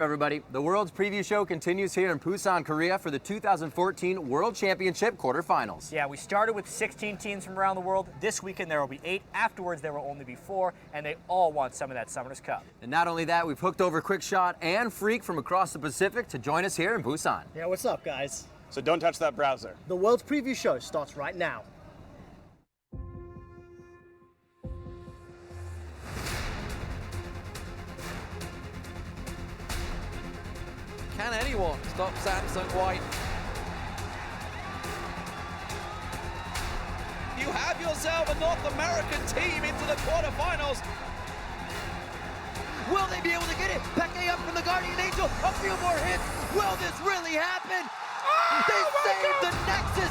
Everybody, the World's Preview Show continues here in Busan, Korea for the 2014 World Championship quarterfinals. Yeah, we started with 16 teams from around the world. This weekend there will be 8. Afterwards there will only be 4, and they all want some of that Summoners Cup. And not only that, we've hooked over QuickShot and Freak from across the Pacific to join us here in Busan. Yeah, what's up, guys? So don't touch that browser. The World's Preview Show starts right now. Can anyone stop Samsung White? You have yourself a North American team into the quarterfinals. Will they be able to get it? Peke up from the Guardian Angel. A few more hits. Will this really happen? They saved the Nexus.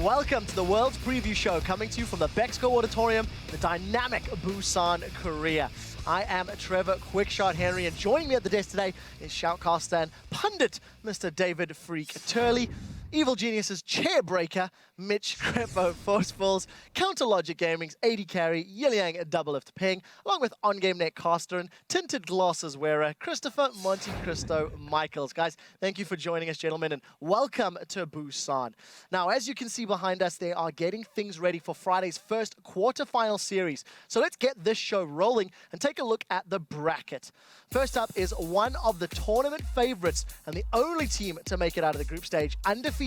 Welcome to the World's Preview Show, coming to you from the Bexco Auditorium, the dynamic Busan, Korea. I am Trevor QuickShot Henry, and joining me at the desk today is shoutcaster and pundit Mr. David Freak Turley, Evil Genius's Chairbreaker, Mitch Krepo Forcefuls, Counter Logic Gaming's AD Carry, Yiliang Doublelift Ping, along with on-game netcaster and tinted glasses wearer, Christopher Monte Cristo Michaels. Guys, thank you for joining us, gentlemen, and welcome to Busan. Now, as you can see behind us, they are getting things ready for Friday's first quarterfinal series. So let's get this show rolling and take a look at the bracket. First up is one of the tournament favorites and the only team to make it out of the group stage, undefeated,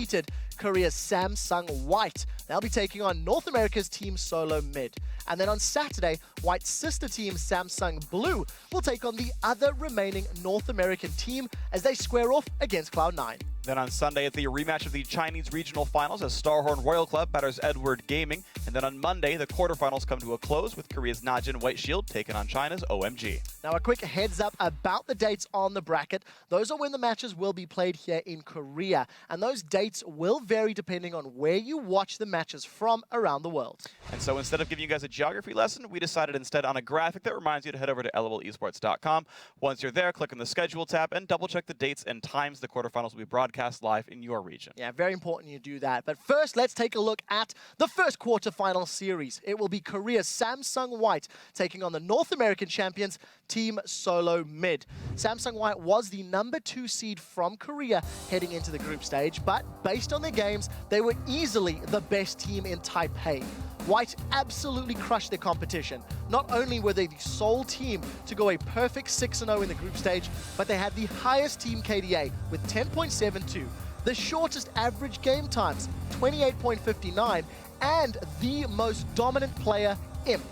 Korea's Samsung White. They'll be taking on North America's Team Solo Mid. And then on Saturday, White's sister team, Samsung Blue, will take on the other remaining North American team as they square off against Cloud9. Then on Sunday, it's the rematch of the Chinese regional finals as Starhorn Royal Club batters Edward Gaming. And then on Monday, the quarterfinals come to a close with Korea's Najin White Shield taking on China's OMG. Now, a quick heads up about the dates on the bracket. Those are when the matches will be played here in Korea. And those dates will vary depending on where you watch the matches from around the world. And so instead of giving you guys a geography lesson, we decided instead on a graphic that reminds you to head over to lolesports.com. Once you're there, click on the schedule tab and double check the dates and times the quarterfinals will be broadcast live in your region. Yeah, very important you do that. But first, let's take a look at the first quarterfinal series. It will be Korea's Samsung White taking on the North American champions, Team Solo Mid. Samsung White was the #2 seed from Korea heading into the group stage, but based on their games, they were easily the best team in Taipei. White absolutely crushed their competition. Not only were they the sole team to go a perfect 6-0 in the group stage, but they had the highest team KDA with 10.72, the shortest average game times, 28.59, and the most dominant player, Imp.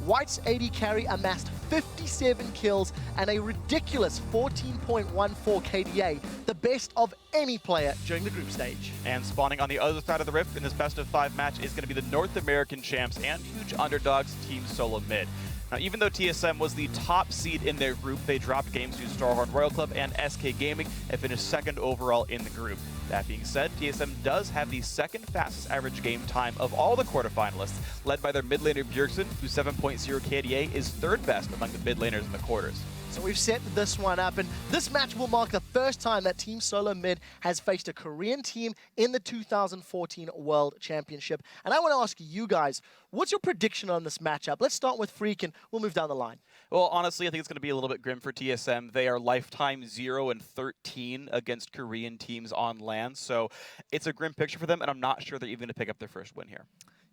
White's AD carry amassed 57 kills and a ridiculous 14.14 KDA, the best of any player during the group stage. And spawning on the other side of the rift in this best-of-5 match is going to be the North American champs and huge underdogs, Team Solo Mid. Now, even though TSM was the top seed in their group, they dropped games to Starhorn Royal Club and SK Gaming and finished second overall in the group. That being said, TSM does have the second fastest average game time of all the quarterfinalists, led by their mid laner Bjergsen, whose 7.0 KDA is third best among the mid laners in the quarters. So we've set this one up, and this match will mark the first time that Team Solo Mid has faced a Korean team in the 2014 World Championship. And I want to ask you guys, what's your prediction on this matchup? Let's start with Freak, and we'll move down the line. Well, honestly, I think it's going to be a little bit grim for TSM. They are lifetime 0-13 against Korean teams on land, so it's a grim picture for them, and I'm not sure they're even going to pick up their first win here.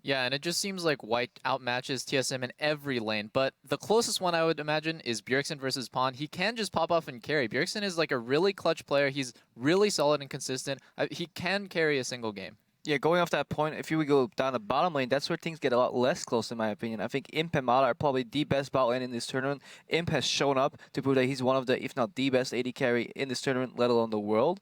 Yeah, and it just seems like White outmatches TSM in every lane, but the closest one I would imagine is Bjergsen versus Pond. He can just pop off and carry. Bjergsen is like a really clutch player. He's really solid and consistent. He can carry a single game. Yeah, going off that point, if you would go down the bottom lane, that's where things get a lot less close, in my opinion. I think Imp and Mala are probably the best bot lane in this tournament. Imp has shown up to prove that he's one of the, if not the best AD carry in this tournament, let alone the world.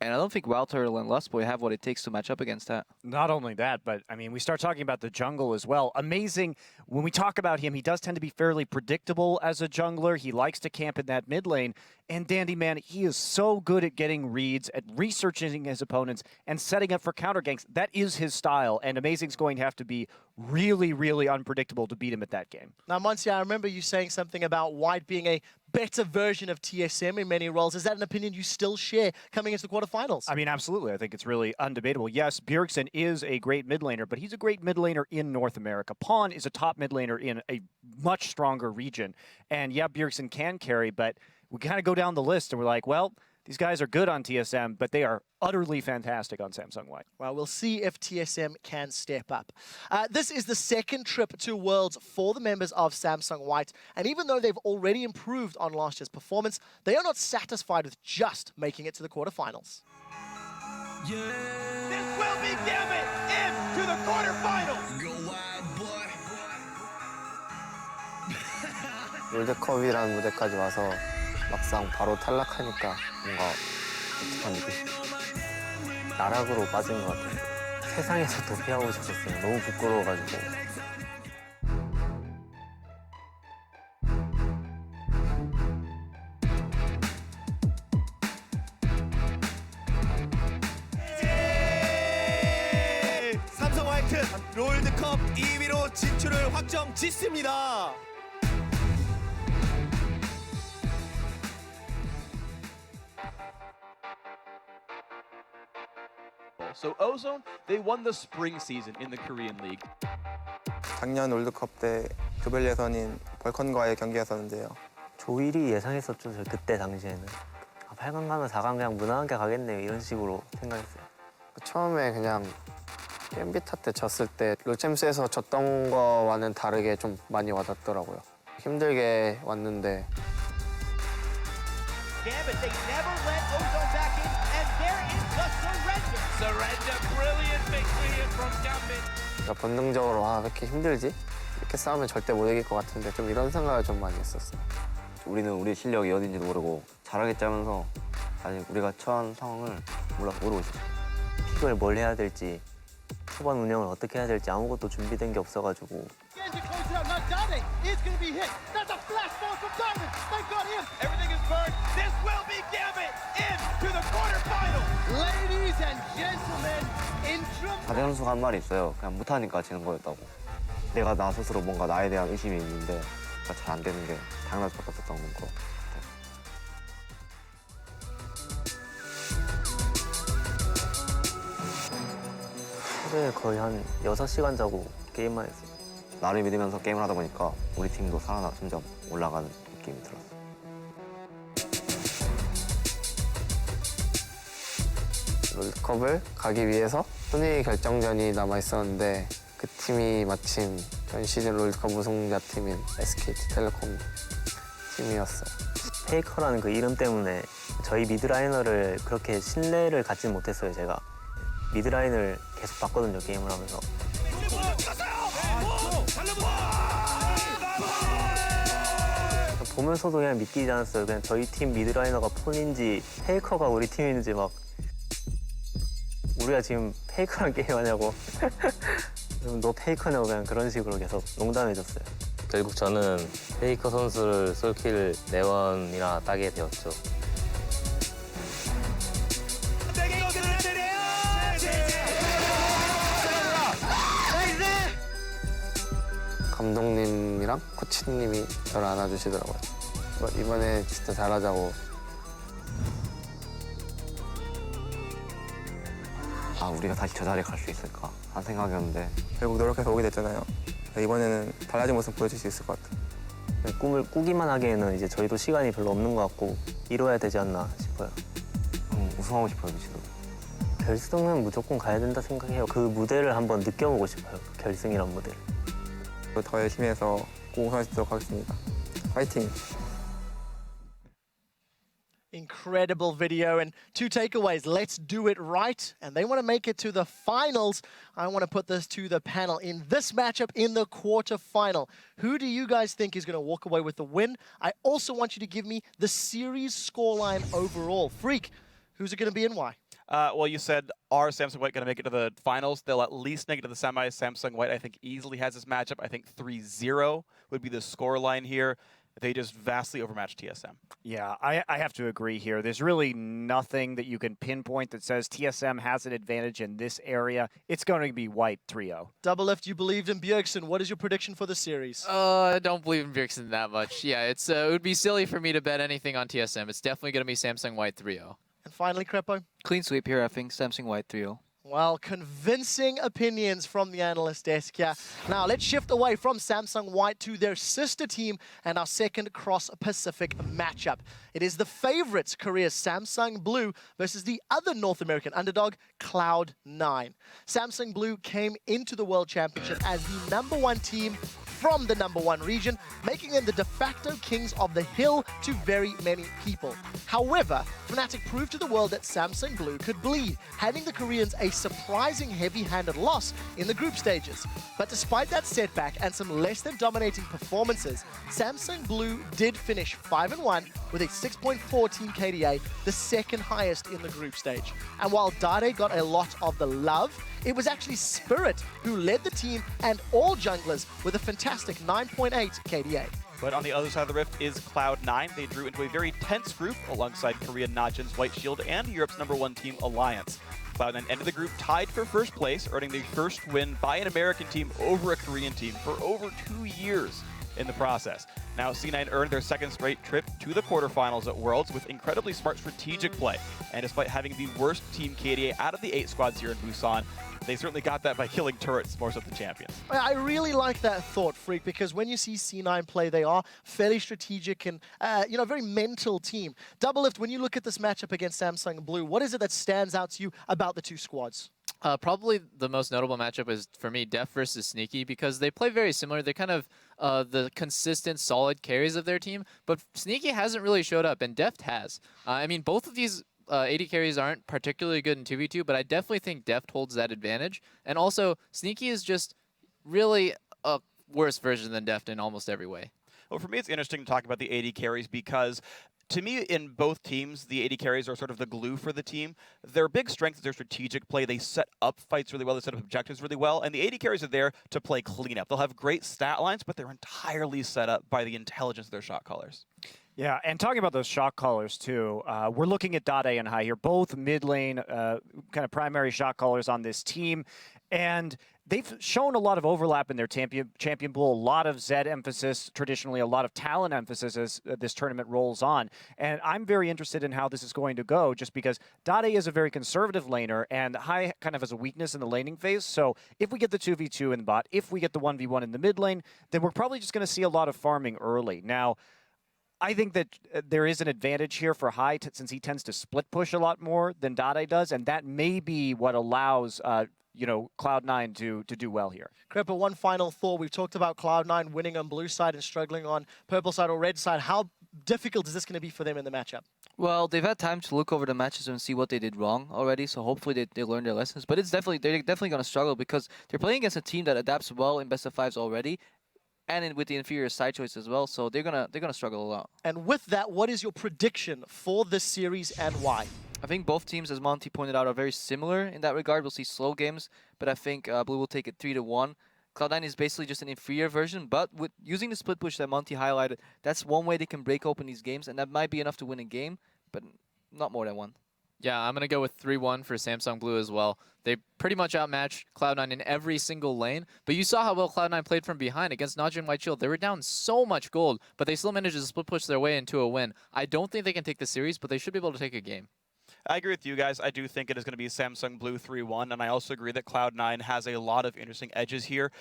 And I don't think Wild Turtle and Lustboy have what it takes to match up against that. Not only that, but I mean, we start talking about the jungle as well. Amazing. When we talk about him, he does tend to be fairly predictable as a jungler. He likes to camp in that mid lane. And Dandy Man, he is so good at getting reads, at researching his opponents, and setting up for counter ganks. That is his style, and Amazing's going to have to be really, really unpredictable to beat him at that game. Now, Monty, I remember you saying something about White being a better version of TSM in many roles. Is that an opinion you still share coming into the quarterfinals? I mean, absolutely. I think it's really undebatable. Yes, Bjergsen is a great mid laner, but he's a great mid laner in North America. Pawn is a top mid laner in a much stronger region. And yeah, Bjergsen can carry, but we kind of go down the list and we're like, well, these guys are good on TSM, but they are utterly fantastic on Samsung White. Well, we'll see if TSM can step up. This is the second trip to Worlds for the members of Samsung White, and even though they've already improved on last year's performance, they are not satisfied with just making it to the quarterfinals. This will be Gambit into the quarterfinals. Go wild, boy. 롤드컵이라는 무대까지 와서 막상 바로 탈락하니까 뭔가 독특한 느낌? 나락으로 빠진 것 같아요. 세상에서 도피하고 싶었어요. 너무 부끄러워가지고. 삼성 화이트 롤드컵 2위로 진출을 확정 짓습니다. So Ozone, they won the spring season in the Korean League. 작년 롤드컵 때 조별 예선인 벌컨과의 경기였었는데요. 조1위 예상했었죠, 저 그때 당시에는. 8강 가면 4강 그냥 무난하게 가겠네요, 이런 식으로 생각했어요. 처음에 그냥 겜비타 때 졌을 때 롤챔스에서 졌던 거와는 다르게 좀 많이 와닿더라고요. 힘들게 왔는데 Gambit, they never let Ozone back in, and there is the surrender. Surrender, brilliant victory here from Gambit. 그러니까 본능적으로 왜 이렇게 힘들지? 이렇게 싸우면 절대 못 이길 것 같은데 좀 이런 생각을 좀 많이 했었어요. 우리는 우리 실력이 어딘지도 모르고 잘하겠지 하면서 아직 우리가 처한 상황을 모르고 있어요. 픽을 뭘 해야 될지, 초반 운영을 어떻게 해야 될지 아무것도 준비된 게 없어가지고 Is going to be hit. That's a flash ball from Diamond. They got him. Everything is burned. This will be Gambit into the quarterfinals. Ladies and gentlemen, in 다대 선수가 한 말이 있어요. 그냥 못하니까 지는 거였다고. 내가 나 스스로 뭔가 나에 대한 의심이 있는데 잘 안 되는 게 당연할 수밖에 없었던 거 같아요. 하루에 거의 한 6시간 자고 게임만 했어요. 나를 믿으면서 게임을 하다 보니까 우리 팀도 점점 올라가는 느낌이 들었어요. 롤드컵을 가기 위해서 순위 결정전이 남아있었는데 그 팀이 마침 전 시즌 롤드컵 우승자 팀인 SK텔레콤 팀이었어요. 페이커라는 그 이름 때문에 저희 미드라이너를 그렇게 신뢰를 갖지 못했어요, 제가. 미드라인을 계속 봤거든요, 게임을 하면서. 보면서도 그냥 믿기지 않았어요. 그냥 저희 팀 미드라이너가 폰인지 페이커가 우리 팀인지 막 우리가 지금 페이커랑 게임하냐고 너 페이커냐고 그냥 그런 식으로 계속 농담해줬어요. 결국 저는 페이커 선수를 솔킬 4번이나 따게 되었죠. 감독님이랑 코치님이 저를 안아주시더라고요. 이번에 진짜 잘하자고. 아, 우리가 다시 저 자리에 갈 수 있을까 하는 생각이었는데 결국 노력해서 오게 됐잖아요. 이번에는 달라진 모습 보여줄 수 있을 것 같아요. 꿈을 꾸기만 하기에는 이제 저희도 시간이 별로 없는 것 같고 이뤄야 되지 않나 싶어요. 우승하고 싶어요, 지금. 결승은 무조건 가야 된다 생각해요. 그 무대를 한번 느껴보고 싶어요, 결승이란 무대를. 더 열심히 해서 꼭 우승할 수 있도록 하겠습니다. 화이팅! Incredible video and 2 takeaways. Let's do it right. And they want to make it to the finals. I want to put this to the panel. In this matchup in the quarterfinal, who do you guys think is going to walk away with the win? I also want you to give me the series scoreline overall. Freak, who's it going to be and why? Well, you said, are Samsung White going to make it to the finals? They'll at least make it to the semis. Samsung White, I think, easily has this matchup. I think 3-0 would be the scoreline here. they just vastly overmatched TSM. Yeah, I have to agree here. There's really nothing that you can pinpoint that says TSM has an advantage in this area. It's going to be white 3-0. Doublelift, you believed in Bjergsen. What is your prediction for the series? I don't believe in Bjergsen that much. Yeah, it would be silly for me to bet anything on TSM. It's definitely going to be Samsung White 3-0. And finally, Krepo? Clean sweep here, I think. Samsung White 3-0. Well, convincing opinions from the analyst desk here. Now, let's shift away from Samsung White to their sister team and our second cross-Pacific matchup. It is the favorites, Korea's Samsung Blue versus the other North American underdog, Cloud9. Samsung Blue came into the World Championship as the #1 team from the #1 region, making them the de facto kings of the hill to very many people. However, Fnatic proved to the world that Samsung Blue could bleed, handing the Koreans a surprising heavy-handed loss in the group stages. But despite that setback and some less than dominating performances, Samsung Blue did finish 5-1 with a 6.14 KDA, the second highest in the group stage. And while Dade got a lot of the love, it was actually Spirit who led the team and all junglers with a fantastic 9.8 KDA. But on the other side of the rift is Cloud9. They drew into a very tense group alongside Korean Najin's White Shield and Europe's #1 team, Alliance. Cloud9 ended the group tied for first place, earning the first win by an American team over a Korean team for over 2 years in the process. Now, C9 earned their second straight trip to the quarterfinals at Worlds with incredibly smart strategic play. And despite having the worst team KDA out of the 8 squads here in Busan, they certainly got that by killing turrets more so than the champions. I really like that thought, Freak, because when you see C9 play, they are fairly strategic and, very mental team. Doublelift, when you look at this matchup against Samsung Blue, what is it that stands out to you about the two squads? Probably the most notable matchup is, for me, Deft versus Sneaky, because they play very similar. They're kind of the consistent, solid carries of their team, but Sneaky hasn't really showed up, and Deft has. I mean, both of these AD carries aren't particularly good in 2v2, but I definitely think Deft holds that advantage. And also, Sneaky is just really a worse version than Deft in almost every way. Well, for me, it's interesting to talk about the AD carries because to me, in both teams, the AD carries are sort of the glue for the team. Their big strength is their strategic play. They set up fights really well. They set up objectives really well. And the AD carries are there to play cleanup. They'll have great stat lines, but they're entirely set up by the intelligence of their shot callers. Yeah, and talking about those shot callers too, we're looking at Dade and High here, both mid lane kind of primary shot callers on this team. And they've shown a lot of overlap in their champion pool, a lot of Zed emphasis, traditionally a lot of talent emphasis as this tournament rolls on. And I'm very interested in how this is going to go, just because Dade is a very conservative laner and High kind of has a weakness in the laning phase. So if we get the 2v2 in the bot, if we get the 1v1 in the mid lane, then we're probably just going to see a lot of farming early. Now, I think that there is an advantage here for High since he tends to split push a lot more than Dade does, and that may be what allows Cloud9 to do well here. Krepo, one final thought. We've talked about Cloud9 winning on blue side and struggling on purple side or red side. How difficult is this going to be for them in the matchup? Well, they've had time to look over the matches and see what they did wrong already, so hopefully they learned their lessons. But they're definitely going to struggle because they're playing against a team that adapts well in best of fives already, and with the inferior side choice as well, so they're gonna struggle a lot. And with that, what is your prediction for this series and why? I think both teams, as Monty pointed out, are very similar in that regard. We'll see slow games, but I think Blue will take it 3-1. Cloud9 is basically just an inferior version, but with using the split push that Monty highlighted, that's one way they can break open these games, and that might be enough to win a game, but not more than one. Yeah, I'm going to go with 3-1 for Samsung Blue as well. They pretty much outmatched Cloud9 in every single lane, but you saw how well Cloud9 played from behind against Najin White Shield. They were down so much gold, but they still managed to split push their way into a win. I don't think they can take the series, but they should be able to take a game. I agree with you guys. I do think it is going to be Samsung Blue 3-1, and I also agree that Cloud9 has a lot of interesting edges here.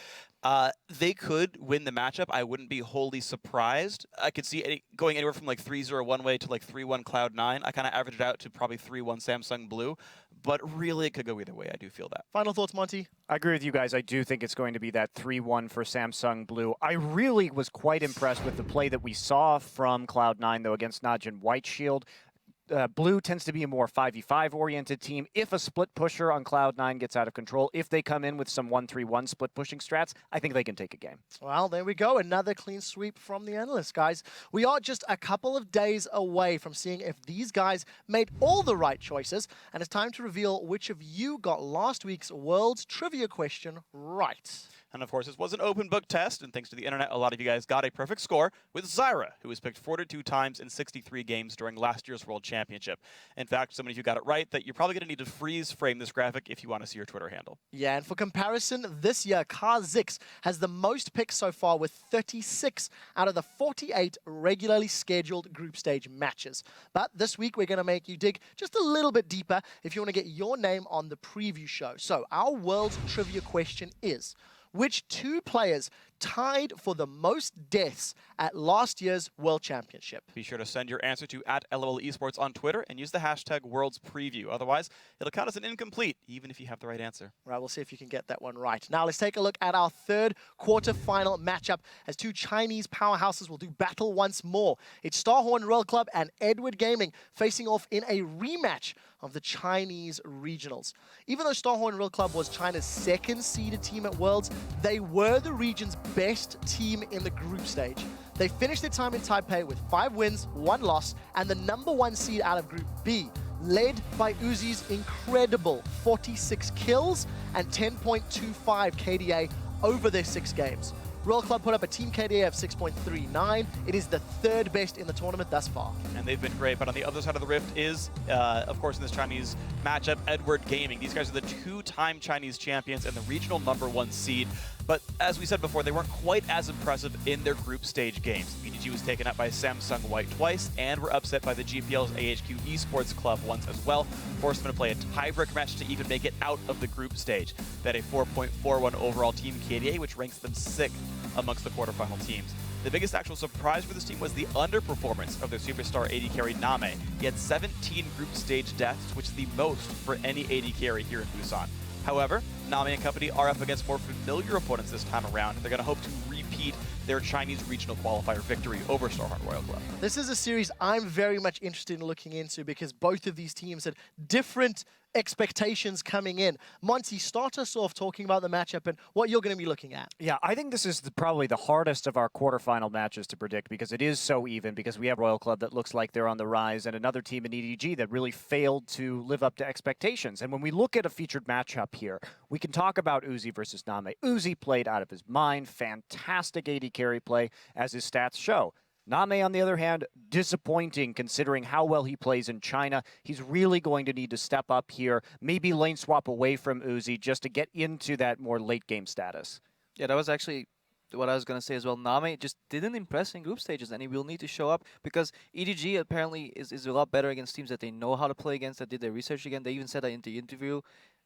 They could win the matchup. I wouldn't be wholly surprised. I could see it going anywhere from like 3-0 one way to like 3-1 Cloud9. I kind of averaged it out to probably 3-1 Samsung Blue, but really it could go either way. I do feel that. Final thoughts, Monty? I agree with you guys. I do think it's going to be that 3-1 for Samsung Blue. I really was quite impressed with the play that we saw from Cloud9, though, against Najin White Shield. Blue tends to be a more 5v5 oriented team. If a split pusher on Cloud9 gets out of control, if they come in with some 1-3-1 split pushing strats, I think they can take a game. Well, there we go. Another clean sweep from the analysts, guys. We are just a couple of days away from seeing if these guys made all the right choices, and it's time to reveal which of you got last week's World Trivia question right. And of course, this was an open book test, and thanks to the internet, a lot of you guys got a perfect score with Zyra, who was picked 42 times in 63 games during last year's World Championship. In fact, so many of you got it right that you're probably going to need to freeze frame this graphic if you want to see your Twitter handle. Yeah, and for comparison, this year, Kha'Zix has the most picks so far with 36 out of the 48 regularly scheduled group stage matches. But this week, we're going to make you dig just a little bit deeper if you want to get your name on the preview show. So our world's trivia question is, which two players tied for the most deaths at last year's World Championship? Be sure to send your answer to @LOLesports on Twitter and use the hashtag #WorldsPreview. Otherwise, it'll count as an incomplete, even if you have the right answer. Right, we'll see if you can get that one right. Now, let's take a look at our third quarterfinal matchup as two Chinese powerhouses will do battle once more. It's Starhorn Royal Club and Edward Gaming facing off in a rematch of the Chinese regionals. Even though Starhorn Royal Club was China's second-seeded team at Worlds, they were the region's best team in the group stage. They finished their time in Taipei with 5 wins, 1 loss, and the #1 seed out of Group B, led by Uzi's incredible 46 kills and 10.25 KDA over their 6 games. Royal Club put up a team KDA of 6.39. It is the 3rd best in the tournament thus far. And they've been great, but on the other side of the rift is, of course, in this Chinese matchup, Edward Gaming. These guys are the 2-time Chinese champions and the regional #1 seed. But as we said before, they weren't quite as impressive in their group stage games. BDG was taken up by Samsung White twice and were upset by the GPL's AHQ Esports Club once as well, forced them to play a tiebreak match to even make it out of the group stage. They had a 4.41 overall team KDA, which ranks them 6th amongst the quarterfinal teams. The biggest actual surprise for this team was the underperformance of their superstar AD carry Name. He had 17 group stage deaths, which is the most for any AD carry here in Busan. However, Name and company are up against more familiar opponents this time around. They're going to hope to repeat their Chinese regional qualifier victory over Starhorn Royal Club. This is a series I'm very much interested in looking into because both of these teams had different expectations coming in. Monty, start us off talking about the matchup and what you're going to be looking at. Yeah, I think this is probably the hardest of our quarterfinal matches to predict because it is so even, because we have Royal Club that looks like they're on the rise and another team in EDG that really failed to live up to expectations. And when we look at a featured matchup here, we can talk about Uzi versus Name. Uzi played out of his mind, fantastic AD carry play, as his stats show. Name, on the other hand, disappointing considering how well he plays in China. He's really going to need to step up here, maybe lane swap away from Uzi just to get into that more late game status. Yeah, that was actually what I was going to say as well. Name just didn't impress in group stages, and he will need to show up because EDG apparently is a lot better against teams that they know how to play against, that did their research again. They even said that in the interview.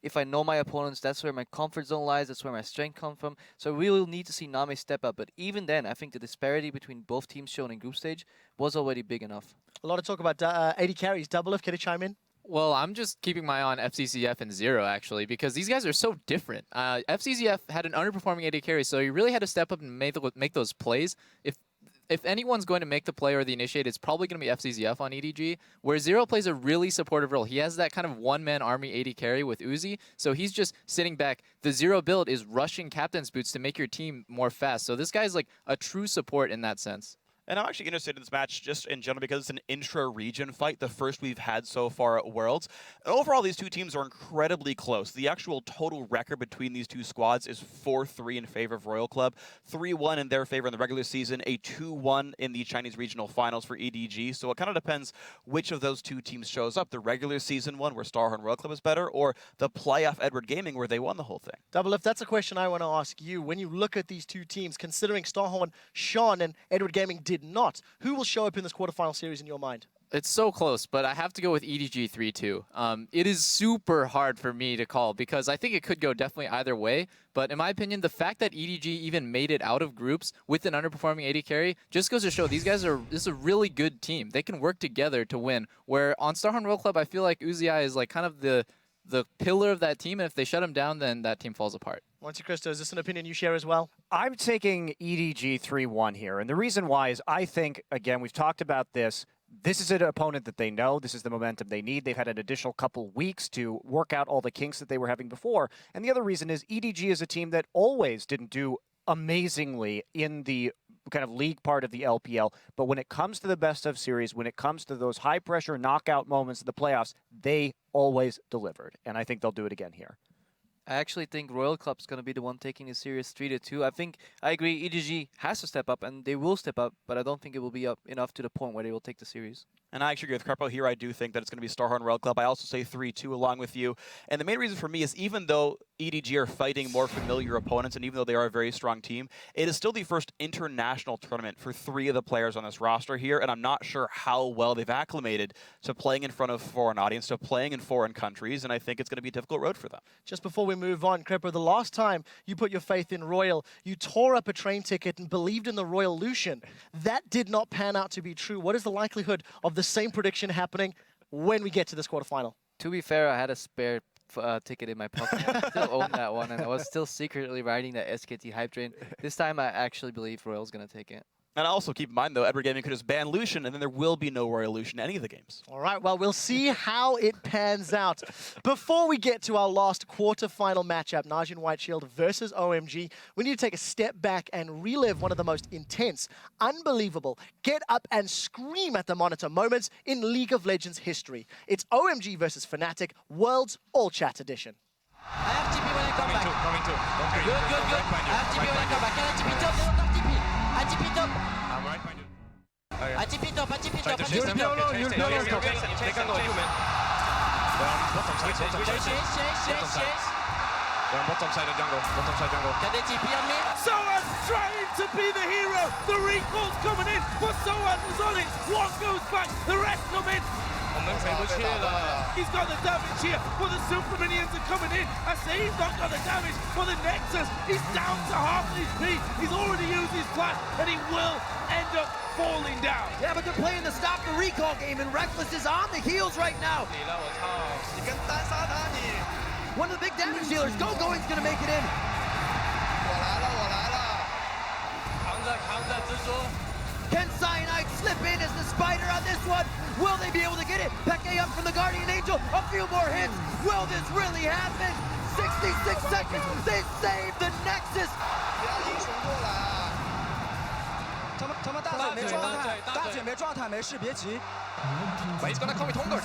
If I know my opponents, that's where my comfort zone lies, that's where my strength comes from. So we will need to see Name step up. But even then, I think the disparity between both teams shown in group stage was already big enough. A lot of talk about AD carries. Doublelift, can you chime in? Well, I'm just keeping my eye on FCCF and Zero, actually, because these guys are so different. FCCF had an underperforming AD carry, so he really had to step up and make those plays. If anyone's going to make the play or the initiate, it's probably going to be FCZF on EDG, where Zero plays a really supportive role. He has that kind of one-man army AD carry with Uzi, so he's just sitting back. The Zero build is rushing Captain's Boots to make your team more fast, so this guy's like a true support in that sense. And I'm actually interested in this match just in general because it's an intra-region fight, the first we've had so far at Worlds. And overall, these two teams are incredibly close. The actual total record between these two squads is 4-3 in favor of Royal Club, 3-1 in their favor in the regular season, a 2-1 in the Chinese regional finals for EDG. So it kind of depends which of those two teams shows up. The regular season one where Starhorn Royal Club is better, or the playoff Edward Gaming where they won the whole thing. Doublelift, that's a question I want to ask you. When you look at these two teams, considering Starhorn shone and Edward Gaming did not, who will show up in this quarterfinal series in your mind? It's so close, but I have to go with EDG 3-2. It is super hard for me to call because I think it could go definitely either way. But in my opinion, the fact that EDG even made it out of groups with an underperforming AD carry just goes to show this is a really good team. They can work together to win. Where on Starhorn Royal Club, I feel like Uzi is like kind of the pillar of that team, and if they shut him down, then that team falls apart. Monte Cristo, is this an opinion you share as well? I'm taking EDG 3-1 here, and the reason why is I think, again, we've talked about this. This is an opponent that they know. This is the momentum they need. They've had an additional couple weeks to work out all the kinks that they were having before. And the other reason is EDG is a team that always didn't do amazingly in the kind of league part of the LPL. But when it comes to the best of series, when it comes to those high pressure knockout moments in the playoffs, they always delivered. And I think they'll do it again here. I actually think Royal Club's going to be the one taking this series 3-2. I think, I agree, EDG has to step up, and they will step up, but I don't think it will be up enough to the point where they will take the series. And I actually agree with Krepo here. I do think that it's going to be Starhorn Royal Club. I also say 3-2 along with you. And the main reason for me is even though EDG are fighting more familiar opponents, and even though they are a very strong team, it is still the first international tournament for 3 of the players on this roster here, and I'm not sure how well they've acclimated to playing in front of foreign audience, to playing in foreign countries, and I think it's going to be a difficult road for them. Just before we move on, Krepo, the last time you put your faith in Royal, you tore up a train ticket and believed in the Royal Lucian. That did not pan out to be true. What is the likelihood of the same prediction happening when we get to this quarterfinal? To be fair, I had a spare ticket in my pocket. I still own that one, and I was still secretly riding that SKT hype train. This time, I actually believe Royal's going to take it. And also keep in mind, though, Edward Gaming could just ban Lucian, and then there will be no Royal Lucian in any of the games. All right, well, we'll see how it pans out. Before we get to our last quarterfinal matchup, Najin White Shield versus OMG, we need to take a step back and relive one of the most intense, unbelievable, get up and scream at the monitor moments in League of Legends history. It's OMG versus Fnatic, World's All Chat Edition. I have TP when I come back. Coming too. Good. I have TP when I come back. Can I TP top? They don't have TP. I TP top. I'm right behind you. I TP top. I TP top. No. They can go, you man. Bottom side. Bottom side of jungle. Can they TP on me? Soaz trying to be the hero. The recall's coming in, but Soaz was on it. One goes back, the rest come in. He's got the damage here, but the super minions are coming in. I say he's not got the damage, but the Nexus, he's down to half HP. He's already used his flash, and he will end up falling down. Yeah, but they're playing the stop the recall game, and Reckless is on the heels right now. One of the big damage dealers, Going's gonna make it in. Can Cyanide slip in as the spider on this one? Will they be able to get it? Peke up from the Guardian Angel. A few more hits. Will this really happen? 66 seconds. They save the Nexus. He's gonna call me Tongar.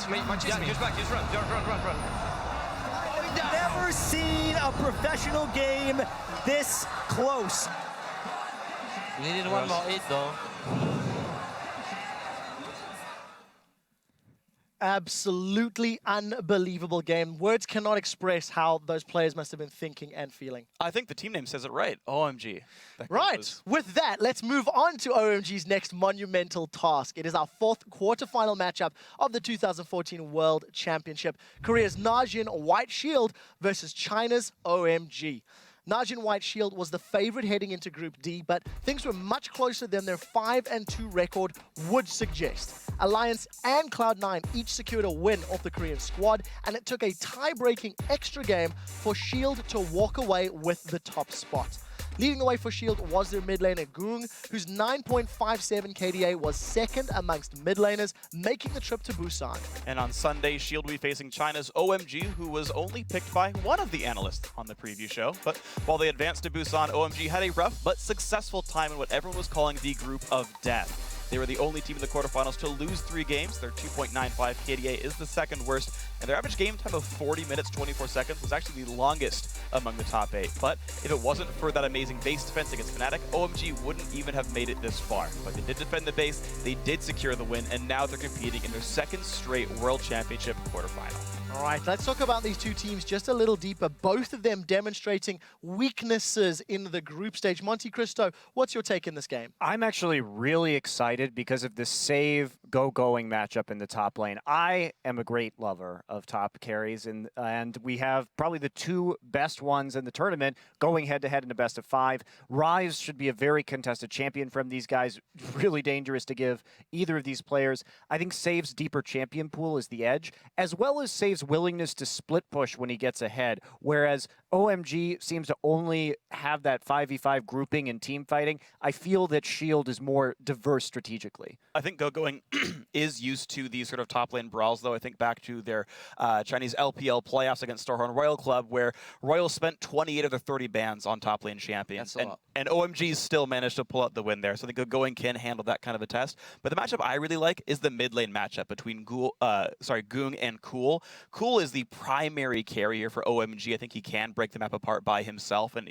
Never seen a professional game this close. We needed one more 8 though. Absolutely unbelievable game. Words cannot express how those players must have been thinking and feeling. I think the team name says it right. OMG. Right. With that, let's move on to OMG's next monumental task. It is our 4th quarterfinal matchup of the 2014 World Championship. Korea's Najin White Shield versus China's OMG. Najin White Shield was the favorite heading into Group D, but things were much closer than their 5-2 record would suggest. Alliance and Cloud9 each secured a win off the Korean squad, and it took a tie-breaking extra game for Shield to walk away with the top spot. Leading the way for Shield was their mid laner Goong, whose 9.57 KDA was second amongst mid laners, making the trip to Busan. And on Sunday, Shield will be facing China's OMG, who was only picked by one of the analysts on the preview show. But while they advanced to Busan, OMG had a rough but successful time in what everyone was calling the Group of Death. They were the only team in the quarterfinals to lose 3 games. Their 2.95 KDA is the second worst, and their average game time of 40 minutes, 24 seconds was actually the longest among the top 8. But if it wasn't for that amazing base defense against Fnatic, OMG wouldn't even have made it this far. But they did defend the base, they did secure the win, and now they're competing in their 2nd straight World Championship quarterfinal. All right, let's talk about these two teams just a little deeper. Both of them demonstrating weaknesses in the group stage. Monte Cristo, what's your take in this game? I'm actually really excited because of the save going matchup in the top lane. I am a great lover of top carries, and we have probably the 2 best ones in the tournament going head-to-head in a best of 5. Ryze should be a very contested champion from these guys. Really dangerous to give either of these players. I think Save's deeper champion pool is the edge, as well as Save's willingness to split push when he gets ahead, whereas OMG seems to only have that 5v5 grouping and team fighting. I feel that Shield is more diverse strategically. I think Going is used to these sort of top lane brawls, though. I think back to their Chinese LPL playoffs against Starhorn Royal Club, where Royal spent 28 of their 30 bans on top lane champions. And OMG still managed to pull out the win there. So I think Going can handle that kind of a test. But the matchup I really like is the mid lane matchup between Goong and Cool. Cool is the primary carrier for OMG. I think he can break break the map apart by himself, and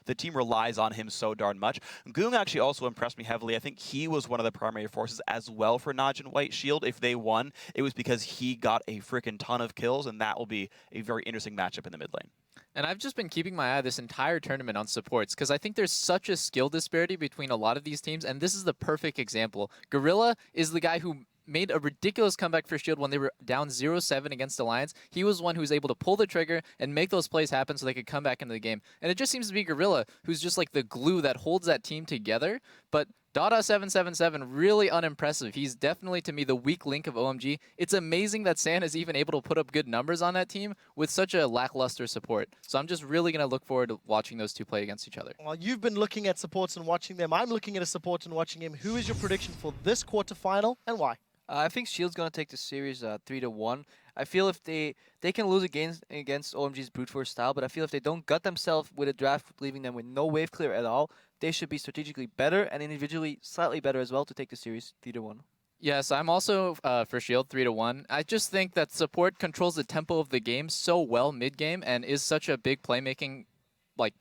the team relies on him so darn much. Goong actually also impressed me heavily. I think he was one of the primary forces as well for Naj and White Shield. If they won, it was because he got a freaking ton of kills, and that will be a very interesting matchup in the mid lane. And I've just been keeping my eye this entire tournament on supports because I think there's such a skill disparity between a lot of these teams, and this is the perfect example. Gorilla is the guy who made a ridiculous comeback for Shield when they were down 0-7 against Alliance. He was one who was able to pull the trigger and make those plays happen so they could come back into the game. And it just seems to be Gorilla who's just like the glue that holds that team together. But Dada777, really unimpressive. He's definitely, to me, the weak link of OMG. It's amazing that San is even able to put up good numbers on that team with such a lackluster support. So I'm just really going to look forward to watching those two play against each other. Well, you've been looking at supports and watching them. I'm looking at a support and watching him. Who is your prediction for this quarterfinal and why? I think Shield's going to take the series 3-1. I feel if they can lose against OMG's brute force style, but I feel if they don't gut themselves with a draft, leaving them with no wave clear at all, they should be strategically better and individually slightly better as well to take the series 3-1. Yes, I'm also for Shield 3-1. I just think that support controls the tempo of the game so well mid-game and is such a big playmaking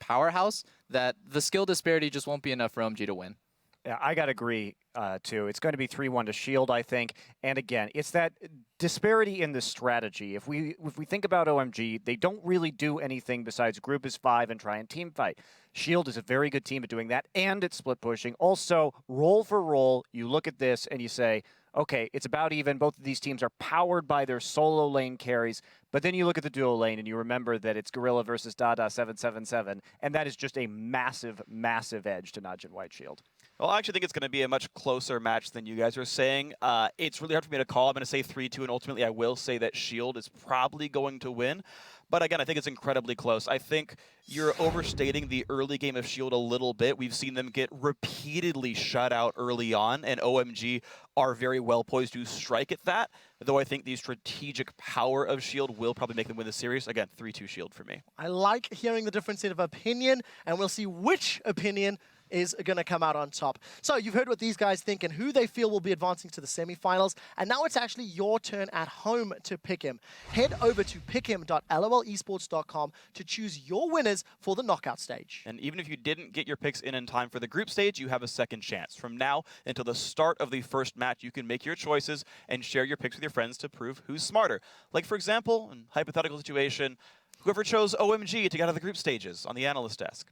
powerhouse that the skill disparity just won't be enough for OMG to win. Yeah, I got to agree, too. It's going to be 3-1 to Shield, I think. And again, it's that disparity in the strategy. If we think about OMG, they don't really do anything besides group as 5 and try and team fight. Shield is a very good team at doing that, and it's split pushing. Also, role for role, you look at this and you say, okay, it's about even. Both of these teams are powered by their solo lane carries. But then you look at the duo lane and you remember that it's Gorilla versus Dada777, and that is just a massive, massive edge to Naj and White Shield. Well, I actually think it's going to be a much closer match than you guys are saying. It's really hard for me to call. I'm going to say 3-2, and ultimately I will say that Shield is probably going to win. But again, I think it's incredibly close. I think you're overstating the early game of Shield a little bit. We've seen them get repeatedly shut out early on, and OMG are very well poised to strike at that. Though I think the strategic power of Shield will probably make them win the series. Again, 3-2 Shield for me. I like hearing the difference of opinion, and we'll see which opinion is going to come out on top. So you've heard what these guys think and who they feel will be advancing to the semifinals. And now it's actually your turn at home to pick him. Head over to pickhim.lolesports.com to choose your winners for the knockout stage. And even if you didn't get your picks in time for the group stage, you have a second chance. From now until the start of the first match, you can make your choices and share your picks with your friends to prove who's smarter. Like, for example, in hypothetical situation, whoever chose OMG to get out of the group stages on the analyst desk.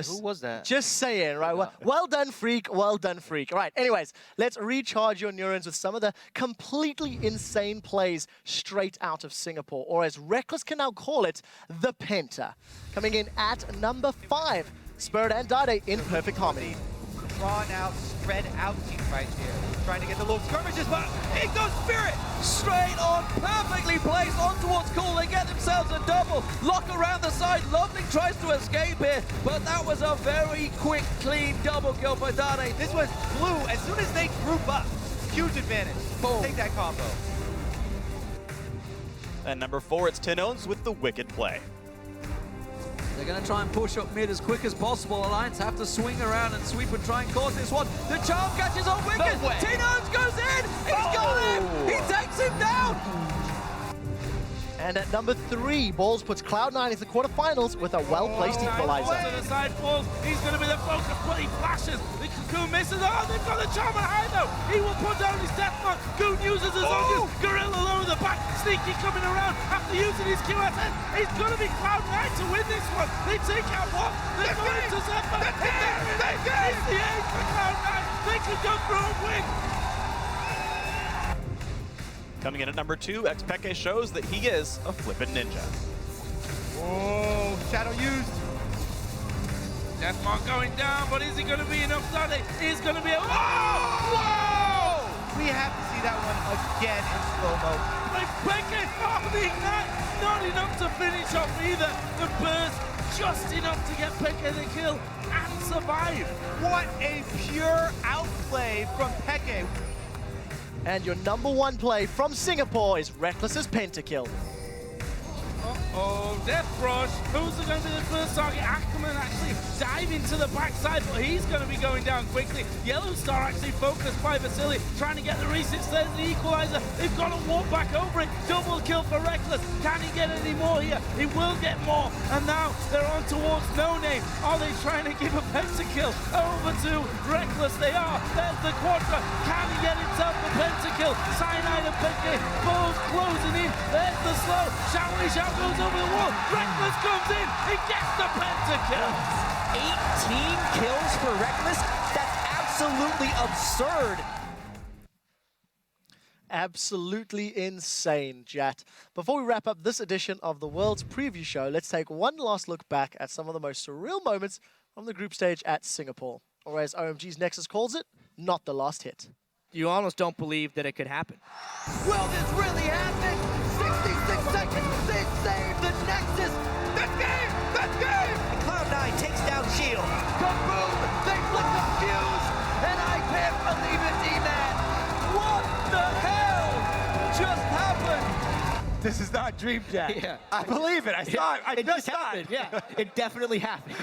Who was that? Just saying, right? Well done, Freak. Well done, Freak. Right, anyways, let's recharge your neurons with some of the completely insane plays straight out of Singapore, or as Reckless can now call it, the Penta. Coming in at number 5, Spirit and Dade in perfect harmony. Drawn out, spread out team right here. Trying to get the little skirmishes, but it goes Spirit! Straight on, perfectly placed on towards Cool. They get themselves a double. Lock around the side. Lovely tries to escape here, but that was a very quick, clean double kill for Dade. This was blue. As soon as they group up, huge advantage. Boom. Take that combo. And number 4, it's Tinones with the wicked play. They're going to try and push up mid as quick as possible. Alliance have to swing around and sweep and try and cause this one. The charm catches on Wicked. No way. Tinones goes in. He's got him. He takes him down. And at number 3, Balls puts Cloud9 into the quarterfinals with a well-placed equalizer. To the side falls. He's going to be the focus, but he flashes. The Cocoon misses. Oh, they've got the charm high though. He will put down his death mark. Goon uses his onions. Gorilla low in the back. Sneaky coming around after using his QSS. He's going to be Cloud9 to win this one. They take out one. They're going to Zephyr. It's the ace for Cloud9. They could go through and win. Coming in at number 2, Xpeke shows that he is a flippin' ninja. Oh, shadow used. Deathmark going down, but is it going to be enough? Sunday is going to be a... Whoa! We have to see that one again in slow-mo. Xpeke off the ignite. Not enough to finish off either. The burst just enough to get Peke the kill and survive. What a pure outplay from Peke. And your number 1 play from Singapore is Reckless's Pentakill. Oh, Death Rush. Who's going to be the first target? Ackerman actually diving to the backside, but he's going to be going down quickly. Yellow Star actually focused by Vasily, trying to get the resets. There's the equalizer. They've got to walk back over it. Double kill for Reckless. Can he get any more here? He will get more. And now they're on towards No Name. Are they trying to give a pentakill over to Reckless? They are. There's the Quadra. Can he get himself the pentakill? Cyanide and Piquet both closing in. There's the slow. Shout goes over the wall. Reckless comes in. He gets the pentakill. 18 kills for Reckless? That's absolutely absurd. Absolutely insane, Jat. Before we wrap up this edition of the World's Preview Show, let's take one last look back at some of the most surreal moments from the group stage at Singapore. Or as OMG's Nexus calls it, not the last hit. You almost don't believe that it could happen. Will this really happen? 66 seconds, they save the Nexus. That's game! That's game! And Cloud9 takes down Shield. Kaboom! They flick the fuse! And I can't believe it, D-Man! What the hell just happened? This is not Dream Jack. Yeah. I believe it. I saw it. I It just just saw happened. it. Yeah, it definitely happened.